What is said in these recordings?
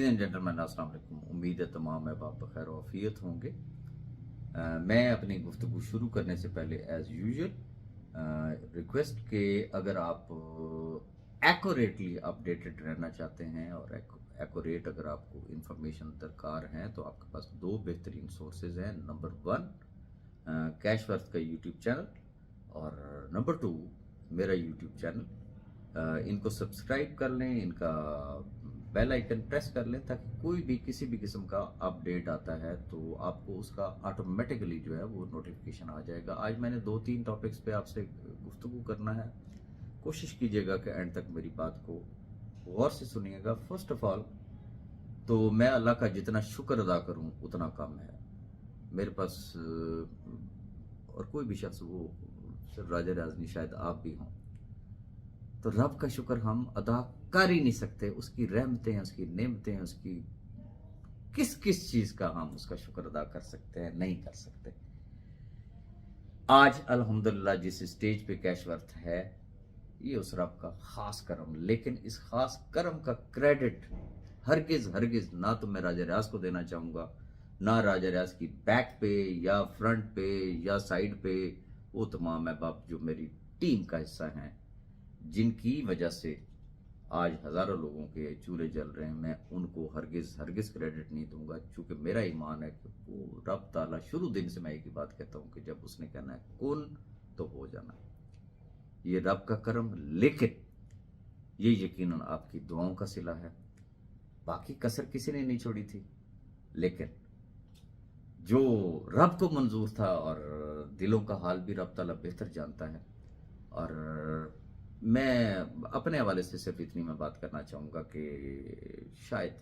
And gentleman अस्सलाम वालेकुम। उम्मीद है तमाम अहबाब बखैर और आफियत होंगे। मैं अपनी गुफ्तगू शुरू करने से पहले एज़ यूजुअल रिक्वेस्ट कि अगर आप एक्यूरेटली अपडेटेड रहना चाहते हैं और एक्यूरेट अगर आपको इंफॉर्मेशन दरकार है तो आपके पास दो बेहतरीन सोर्सेज हैं। नंबर वन कैशवर्थ का यूट्यूब चैनल और नंबर टू मेरा यूट्यूब चैनल। इनको सब्सक्राइब कर लें, इनका बेल आइकन प्रेस कर लें ताकि कोई भी किसी भी किस्म का अपडेट आता है तो आपको उसका ऑटोमेटिकली जो है वो नोटिफिकेशन आ जाएगा। आज मैंने 2-3 टॉपिक्स पे आपसे गुफ्तगू करना है। कोशिश कीजिएगा कि एंड तक मेरी बात को गौर से सुनिएगा। फर्स्ट ऑफ ऑल तो मैं अल्लाह का जितना शुक्र अदा करूं उतना कम है। मेरे पास और कोई भी शख्स, वो सिर्फ राजा राज नहीं, शायद आप भी हों, तो रब का शुक्र हम अदा कर ही नहीं सकते। उसकी रहमतें हैं, उसकी नेमतें हैं, उसकी किस किस चीज का हम उसका शुक्र अदा कर सकते हैं, नहीं कर सकते। आज अल्हम्दुलिल्लाह जिस स्टेज पे कैशवर्थ है ये उस रब का खास करम, लेकिन इस खास करम का क्रेडिट हरगिज हरगिज ना तो मैं राजा रियाज को देना चाहूंगा, ना राजा रियाज की बैक पे या फ्रंट पे या साइड पे वो तमाम अहबाब जो मेरी टीम का हिस्सा हैं, जिनकी वजह से आज हजारों लोगों के चूल्हे जल रहे हैं। मैं उनको हरगिज हरगिज क्रेडिट नहीं दूंगा, क्योंकि मेरा ईमान है कि वो रब ताला शुरू दिन से मैं एक ही बात कहता हूं कि जब उसने कहना है कुन तो हो जाना, ये रब का करम। लेकिन ये यकीनन आपकी दुआओं का सिला है। बाकी कसर किसी ने नहीं छोड़ी थी, लेकिन जो रब को मंजूर था, और दिलों का हाल भी रब ताला बेहतर जानता है। और मैं अपने हवाले से सिर्फ इतनी मैं बात करना चाहूंगा कि शायद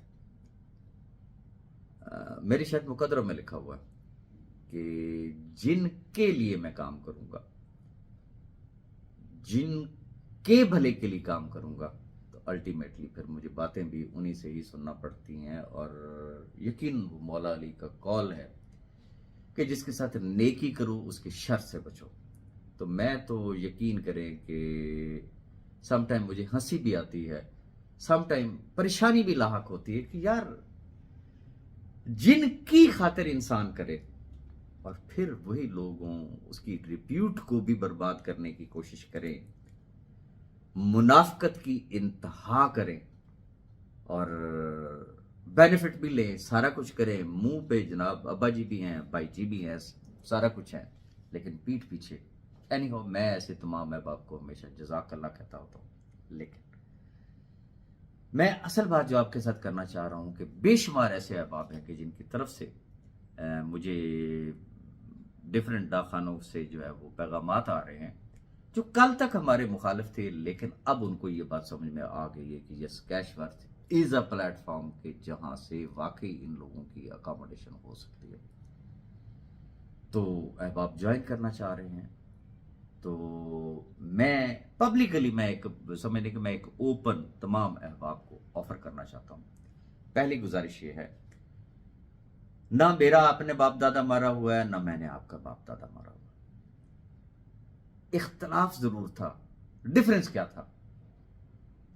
मेरी शायद मुकद्दरों में लिखा हुआ है कि जिनके लिए मैं काम करूंगा, जिनके भले के लिए काम करूंगा, तो अल्टीमेटली फिर मुझे बातें भी उन्हीं से ही सुनना पड़ती हैं। और यकीन मौला अली का कौल है कि जिसके साथ नेकी करो उसके शर से बचो। तो मैं तो यकीन करें कि सम टाइम मुझे हंसी भी आती है, सम टाइम परेशानी भी लाहक होती है कि यार जिनकी खातिर इंसान करे और फिर वही लोगों उसकी रिप्यूट को भी बर्बाद करने की कोशिश करें, मुनाफकत की इंतहा करें और बेनिफिट भी लें, सारा कुछ करें। मुंह पे जनाब अब्बा जी भी हैं, भाई जी भी हैं, सारा कुछ है, लेकिन पीठ पीछे एनी हो। मैं ऐसे तमाम अहबाब को हमेशा जज़ाकल्लाह कहता होता हूँ। लेकिन मैं असल बात जो आपके साथ करना चाह रहा हूँ कि बेशुमार ऐसे अहबाब हैं कि जिनकी तरफ से मुझे डिफरेंट दाखानों से जो है वो पैगामात आ रहे हैं, जो कल तक हमारे मुखालिफ थे, लेकिन अब उनको ये बात समझ में आ गई है कि यस, कैशवर्थ इज अ प्लेटफॉर्म के जहां से वाकई इन लोगों की अकोमोडेशन हो सकती है। तो अहबाब ज्वाइन करना चाह रहे हैं तो मैं पब्लिकली मैं एक समझने कि मैं एक ओपन तमाम अहबाब को ऑफर करना चाहता हूं। पहली गुजारिश ये है, ना मेरा आपने बाप दादा मारा हुआ है, ना मैंने आपका बाप दादा मारा हुआ। इख्तलाफ जरूर था। डिफरेंस क्या था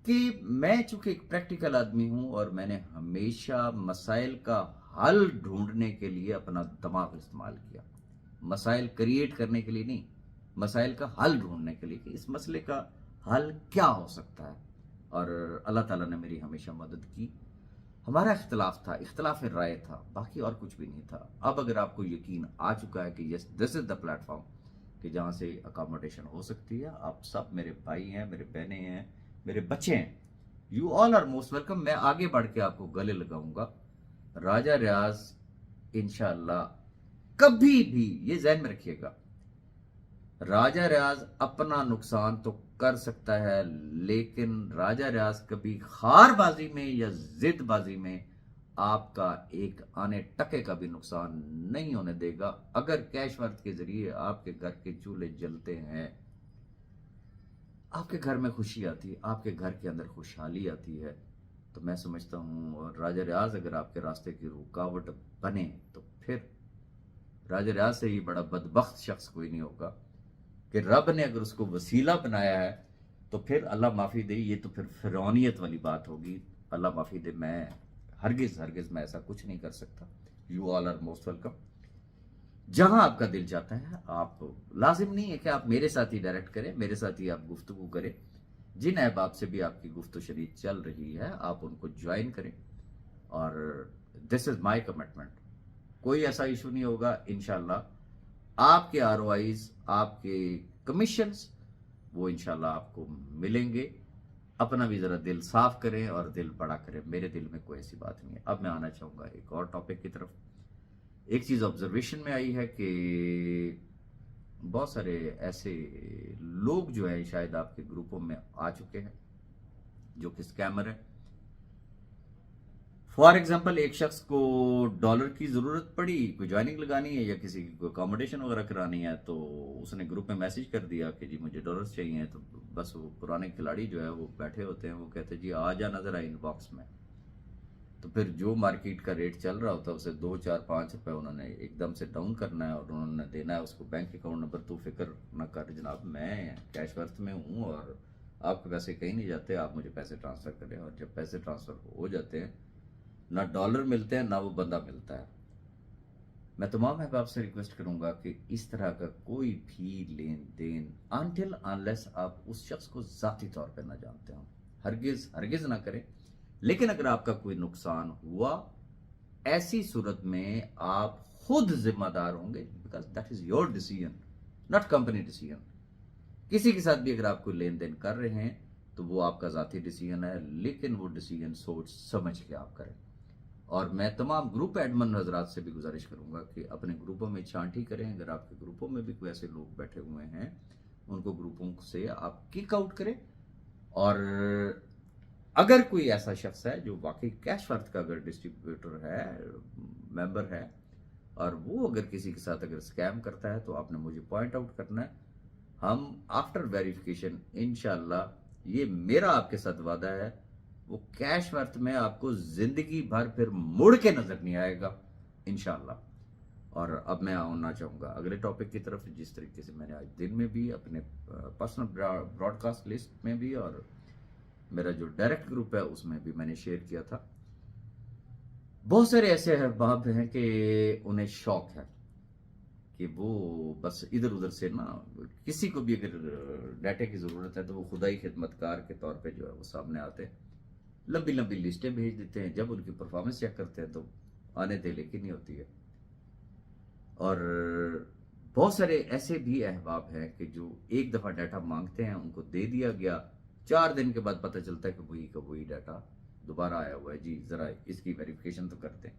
कि मैं चूंकि एक प्रैक्टिकल आदमी हूं और मैंने हमेशा मसाइल का हल ढूंढने के लिए अपना दिमाग इस्तेमाल किया, मसाइल क्रिएट करने के लिए नहीं, मसाइल का हल ढूंढने के लिए कि इस मसले का हल क्या हो सकता है। और अल्लाह ताला ने मेरी हमेशा मदद की। हमारा इख्तलाफ था, इख्तलाफ राय था, बाकी और कुछ भी नहीं था। अब अगर आपको यकीन आ चुका है कि yes this is the platform कि जहां से अकोमोडेशन हो सकती है, आप सब मेरे भाई हैं, मेरे बहनें हैं, मेरे बच्चे हैं, you all are most welcome. मैं आगे बढ़ के आपको गले लगाऊंगा। राजा रियाज इंशाअल्लाह कभी भी, ये ज़हन में रखिएगा, राजा रियाज अपना नुकसान तो कर सकता है, लेकिन राजा रियाज कभी हारबाजी में या जिदबाजी में आपका एक आने टके का भी नुकसान नहीं होने देगा। अगर कैशवर्थ के जरिए आपके घर के चूल्हे जलते हैं, आपके घर में खुशी आती है, आपके घर के अंदर खुशहाली आती है, तो मैं समझता हूं और राजा रियाज अगर आपके रास्ते की रुकावट बने तो फिर राजा रियाज से ही बड़ा बदबख्त शख्स कोई नहीं होगा कि रब ने अगर उसको वसीला बनाया है तो फिर अल्लाह माफ़ी दे, ये तो फिर फिरौनियत वाली बात होगी। अल्लाह माफ़ी दे, मैं हरगिज मैं ऐसा कुछ नहीं कर सकता। You all are most welcome. जहां आपका दिल चाहता है, आप लाजिम नहीं है कि आप मेरे साथ ही डायरेक्ट करें, मेरे साथ ही आप गुफ्तगू करें। जिन अहबाब से भी आपकी गुफ्तगू शरीक चल रही है, आप उनको ज्वाइन करें। और दिस इज माई कमिटमेंट। कोई ऐसा इशू नहीं होगा इंशाल्लाह। आपके आरओआईज, आपके कमीशंस, वो इंशाल्लाह आपको मिलेंगे। अपना भी जरा दिल साफ करें और दिल बड़ा करें। मेरे दिल में कोई ऐसी बात नहीं है। अब मैं आना चाहूंगा एक और टॉपिक की तरफ। एक चीज ऑब्जर्वेशन में आई है कि बहुत सारे ऐसे लोग जो है शायद आपके ग्रुपों में आ चुके हैं जो कि स्कैमर है। फॉर एग्जाम्पल, एक शख्स को डॉलर की जरूरत पड़ी, कोई ज्वाइनिंग लगानी है या किसी को अकोमोडेशन वगैरह करानी है, तो उसने ग्रुप में मैसेज कर दिया कि जी मुझे डॉलर्स चाहिए। तो बस वो पुराने खिलाड़ी जो है वो बैठे होते हैं, वो कहते हैं जी आ जा नजर आ इनबॉक्स में। तो फिर जो मार्केट का रेट चल रहा होता है उसे 2 4 5 रुपए उन्होंने एकदम से डाउन करना है और उन्होंने देना है उसको बैंक अकाउंट नंबर। तो फिक्र न कर जनाब, मैं कैश वर्थ में हूँ और आपके पैसे कहीं नहीं जाते, आप मुझे पैसे ट्रांसफर करें। और जब पैसे ट्रांसफर हो जाते हैं, ना डॉलर मिलते हैं ना वो बंदा मिलता है। मैं तमाम अहबाब से रिक्वेस्ट करूंगा कि इस तरह का कोई भी लेन देन अनटिल अनलेस आप उस शख्स को जाती तौर पर ना जानते हो, हरगिज ना करें। लेकिन अगर आपका कोई नुकसान हुआ, ऐसी सूरत में आप खुद जिम्मेदार होंगे, because that is your decision, not company decision. किसी के साथ भी अगर आप कोई लेन देन कर रहे हैं तो वो आपका जाती डिसीजन है, लेकिन वो डिसीजन सोच समझ के आप करें। और मैं तमाम ग्रुप एडमिन हजरात से भी गुजारिश करूंगा कि अपने ग्रुपों में छांटी करें। अगर आपके ग्रुपों में भी कोई ऐसे लोग बैठे हुए हैं, उनको ग्रुपों से आप किक आउट करें। और अगर कोई ऐसा शख्स है जो वाकई कैश वर्थ का अगर डिस्ट्रीब्यूटर है, मेंबर है, और वो अगर किसी के साथ अगर स्कैम करता है, तो आपने मुझे पॉइंट आउट करना है। हम आफ्टर वेरिफिकेशन इंशाल्लाह, ये मेरा आपके साथ वादा है, वो कैश वर्थ में आपको जिंदगी भर फिर मुड़ के नजर नहीं आएगा इंशाल्लाह। और अब मैं आना चाहूंगा अगले टॉपिक की तरफ। जिस तरीके से मैंने आज दिन में भी अपने पर्सनल ब्रॉडकास्ट लिस्ट में भी और मेरा जो डायरेक्ट ग्रुप है उसमें भी मैंने शेयर किया था, बहुत सारे ऐसे अहबाब हैं कि उन्हें शौक है कि वो बस इधर उधर से ना, किसी को भी अगर डाटा की जरूरत है तो वो खुदाई खिदमतकार के तौर पे जो है वो सामने आते हैं, लंबी लंबी लिस्टें भेज देते हैं। जब उनकी परफॉर्मेंस चेक करते हैं तो आने दे लेके नहीं होती है। और बहुत सारे ऐसे भी अहबाब हैं कि जो एक दफा डाटा मांगते हैं, उनको दे दिया गया, 4 दिन के बाद पता चलता है कि वही का वही डाटा दोबारा आया हुआ है, जी जरा इसकी वेरिफिकेशन तो करते हैं।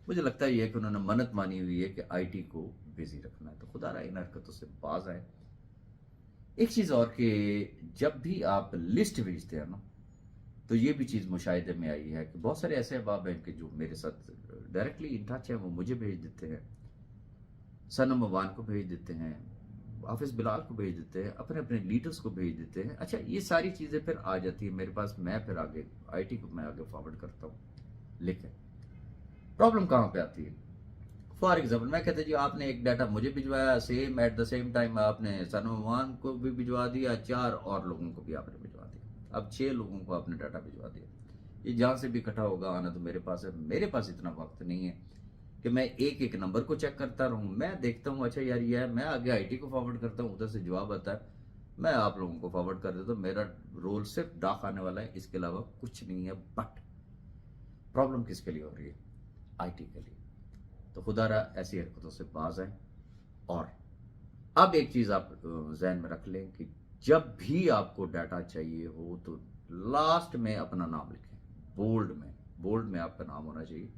मुझे लगता है कि उन्होंने मन्नत मानी हुई है कि आईटी को बिजी रखना है, तो खुदा रहा इन हरकतों से बाज आए। एक चीज और कि जब भी आप लिस्ट भेजते हैं ना, तो ये भी चीज मुशाहिदे में आई है कि बहुत सारे ऐसे अहबाब हैं कि जो मेरे साथ डायरेक्टली इन टच है, वो मुझे भेज देते हैं, सनम अवान को भेज देते हैं, हाफिज बिलाल को भेज देते हैं, अपने अपने लीडर्स को भेज देते हैं। अच्छा, ये सारी चीजें फिर आ जाती है मेरे पास, मैं फिर आगे आईटी को मैं आगे फॉरवर्ड करता हूँ। लेकिन प्रॉब्लम कहाँ पे आती है? फॉर एग्जाम्पल, मैं कहते जी आपने एक डाटा मुझे भिजवाया, same at the same time आपने सनमान को भी भिजवा दिया, 4 और लोगों को भी आपने भिजवा दिया, अब 6 लोगों को आपने डाटा भिजवा दिया। ये जहां से भी इकट्ठा होगा आना तो मेरे पास है। मेरे पास इतना वक्त नहीं है कि मैं एक एक नंबर को चेक करता रहूं। मैं देखता हूं अच्छा यार ये है, मैं आगे आईटी को फॉरवर्ड करता हूं, उधर से जवाब आता है, मैं आप लोगों को फॉरवर्ड कर देता हूं। मेरा रोल सिर्फ डाक आने वाला है, इसके अलावा कुछ नहीं है। बट प्रॉब्लम किसके लिए हो रही है? आईटी के लिए। तो खुदारा ऐसी हरकतों से बाज आए। और अब एक चीज आप जहन में रख लें कि जब भी आपको डाटा चाहिए हो तो लास्ट में अपना नाम लिखें, बोल्ड में आपका नाम होना चाहिए,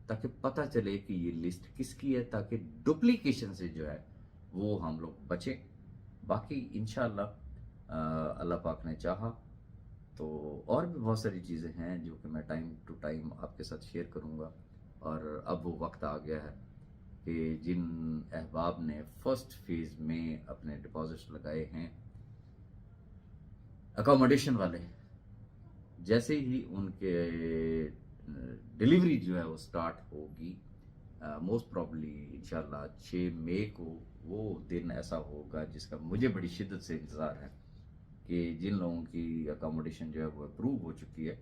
ताकि पता चले कि ये लिस्ट किसकी है, ताकि डुप्लीकेशन से जो है वो हम लोग बचें। बाकी इंशाल्लाह अल्लाह पाक ने चाहा तो और भी बहुत सारी चीज़ें हैं जो कि मैं टाइम टू टाइम आपके साथ शेयर करूंगा। और अब वो वक्त आ गया है कि जिन अहबाब ने फर्स्ट फेज में अपने डिपॉजिट्स लगाए हैं अकोमोडेशन वाले, जैसे ही उनके डिलीवरी जो है वो स्टार्ट होगी, मोस्ट प्रॉब्ली इंशाल्लाह 6 मई को वो दिन ऐसा होगा जिसका मुझे बड़ी शिद्दत से इंतज़ार है कि जिन लोगों की अकोमोडेशन जो है वो अप्रूव हो चुकी है,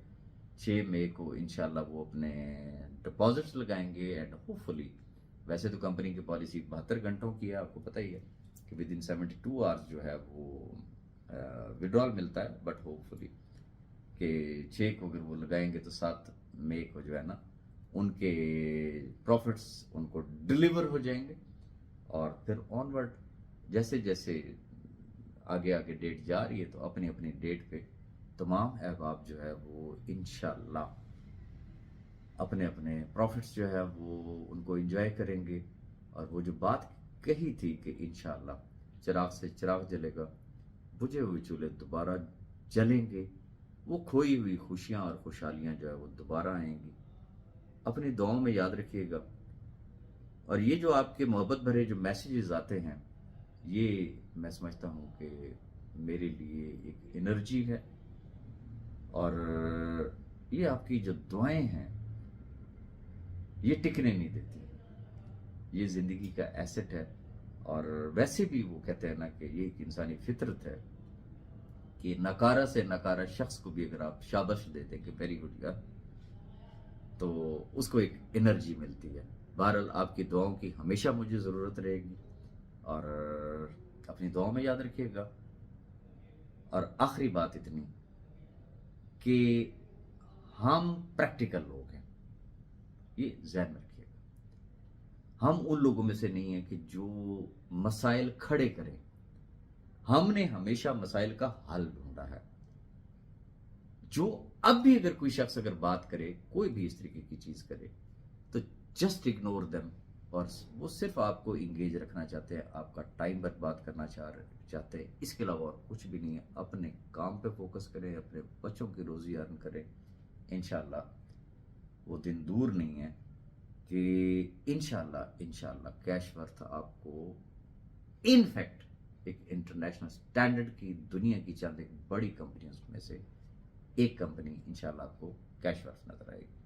6 मई को इंशाल्लाह वो अपने डिपॉजिट्स लगाएंगे एंड होपफुली, वैसे तो कंपनी की पॉलिसी 72 घंटों की है, आपको पता ही है कि विद इन 72 आवर्स जो है वो विड्रॉल मिलता है, बट होपफुली कि 6 को अगर वो लगाएंगे तो 7 मई को जो है ना उनके प्रॉफिट्स उनको डिलीवर हो जाएंगे। और फिर ऑनवर्ड जैसे जैसे आगे आगे डेट जा रही है तो अपनी अपनी डेट पे तमाम अहबाब जो है वो इंशाल्लाह अपने अपने प्रॉफिट्स जो है वो उनको एंजॉय करेंगे। और वो जो बात कही थी कि इंशाल्लाह चिराग से चिराग जलेगा, बुझे हुए चूल्हे दोबारा जलेंगे, वो खोई हुई खुशियां और खुशहालियां जो है वो दोबारा आएंगी। अपनी दुआओं में याद रखिएगा। और ये जो आपके मोहब्बत भरे जो मैसेजेस आते हैं, ये मैं समझता हूँ कि मेरे लिए एक एनर्जी है, और ये आपकी जो दुआएं हैं ये टिकने नहीं देती। ये ज़िंदगी का एसेट है। और वैसे भी वो कहते हैं ना कि ये एक इंसानी फितरत है कि नकारा से नकारा शख्स को भी अगर आप शाबाश देते कि वेरी गुड यार, तो उसको एक एनर्जी मिलती है। बहरहाल आपकी दुआओं की हमेशा मुझे ज़रूरत रहेगी, और अपनी दुआओं में याद रखिएगा। और आखिरी बात इतनी कि हम प्रैक्टिकल लोग हैं, ये ज़हन में रखिएगा। हम उन लोगों में से नहीं है कि जो मसाइल खड़े करें। हमने हमेशा मसाइल का हल ढूंढा है। जो अब भी अगर कोई शख्स अगर बात करे, कोई भी इस तरीके की चीज करे, तो जस्ट इग्नोर देम। और वो सिर्फ आपको इंगेज रखना चाहते हैं, आपका टाइम बर्बाद करना चाहते हैं, इसके अलावा और कुछ भी नहीं है। अपने काम पे फोकस करें, अपने बच्चों की रोजी अर्न करें। इंशाल्लाह वो दिन दूर नहीं है कि इंशाल्लाह कैश वर्थ आपको इनफैक्ट एक इंटरनेशनल स्टैंडर्ड की दुनिया की चंद एक बड़ी कंपनियों में से एक कंपनी इंशाल्लाह आपको कैश वर्थ नजर आएगी।